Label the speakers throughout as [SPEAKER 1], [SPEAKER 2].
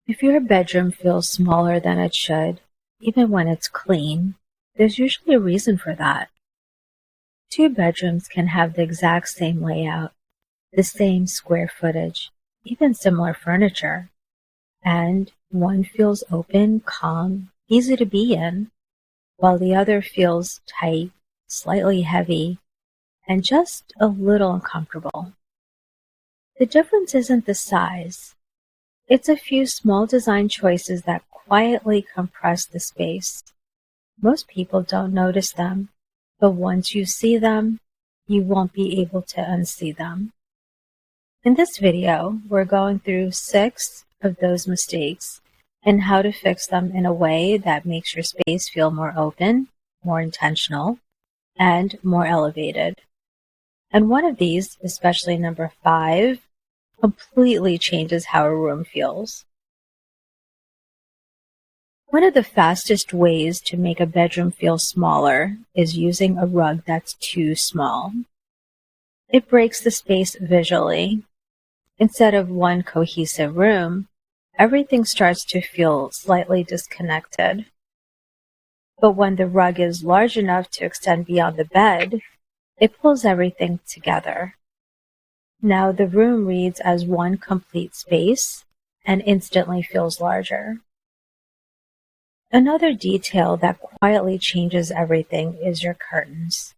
[SPEAKER 1] If your bedroom feels smaller than it should, even when it's clean, there's usually a reason for that. Two bedrooms can have the exact same layout, the same square footage, even similar furniture, and one feels open, calm, easy to be in, while the other feels tight, slightly heavy, and just a little uncomfortable. The difference isn't the size. It's a few small design choices that quietly compress the space. Most people don't notice them, but once you see them, you won't be able to unsee them. In this video, we're going through 6 of those mistakes and how to fix them in a way that makes your space feel more open, more intentional, and more elevated. And one of these, especially number 5, completely changes how a room feels. One of the fastest ways to make a bedroom feel smaller is using a rug that's too small. It breaks the space visually. Instead of one cohesive room, everything starts to feel slightly disconnected. But when the rug is large enough to extend beyond the bed, it pulls everything together. Now the room reads as one complete space and instantly feels larger. Another detail that quietly changes everything is your curtains.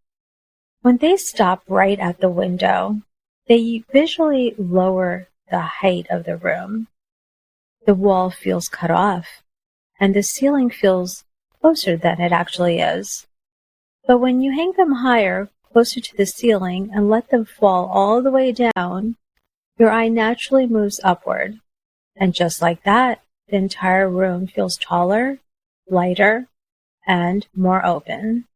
[SPEAKER 1] When they stop right at the window, they visually lower the height of the room. The wall feels cut off, and the ceiling feels closer than it actually is. But when you hang them higher, closer to the ceiling, and let them fall all the way down, your eye naturally moves upward. And just like that, the entire room feels taller, lighter, and more open.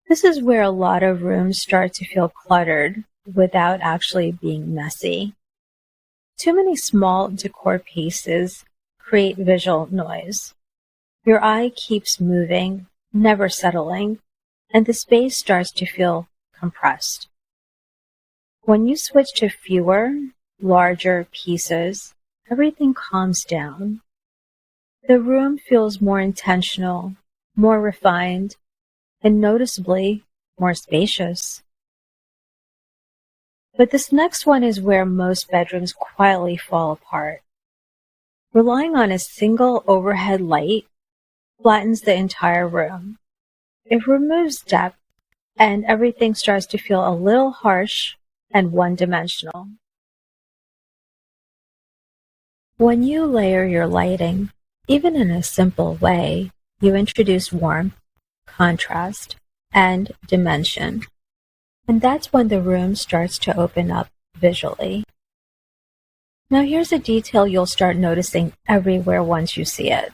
[SPEAKER 1] This is where a lot of rooms start to feel cluttered without actually being messy. Too many small decor pieces create visual noise. Your eye keeps moving, never settling, and the space starts to feel compressed. When you switch to fewer, larger pieces, everything calms down. The room feels more intentional, more refined, and noticeably more spacious. But this next one is where most bedrooms quietly fall apart. Relying on a single overhead light flattens the entire room. It removes depth, and everything starts to feel a little harsh and one-dimensional. When you layer your lighting, even in a simple way, you introduce warmth, contrast, and dimension. And that's when the room starts to open up visually. Now here's a detail you'll start noticing everywhere once you see it.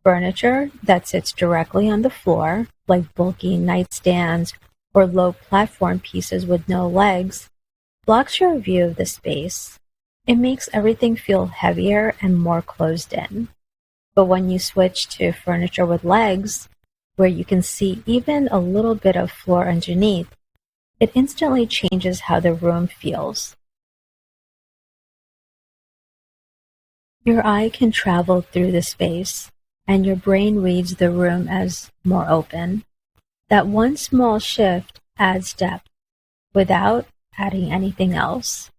[SPEAKER 1] Furniture that sits directly on the floor, like bulky nightstands or low platform pieces with no legs, blocks your view of the space. It makes everything feel heavier and more closed in. But when you switch to furniture with legs, where you can see even a little bit of floor underneath, it instantly changes how the room feels. Your eye can travel through the space, and your brain reads the room as more open. That one small shift adds depth without adding anything else.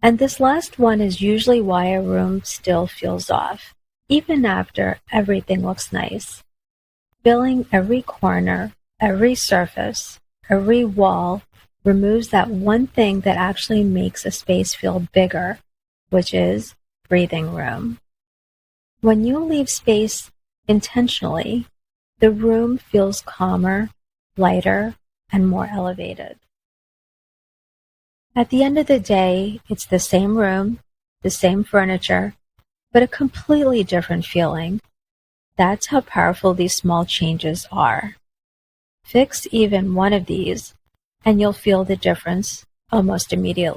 [SPEAKER 1] And this last one is usually why a room still feels off, even after everything looks nice. Filling every corner, every surface, every wall removes that one thing that actually makes a space feel bigger, which is breathing room. When you leave space intentionally, the room feels calmer, lighter, and more elevated. At the end of the day, it's the same room, the same furniture, but a completely different feeling. That's how powerful these small changes are. Fix even one of these, and you'll feel the difference almost immediately.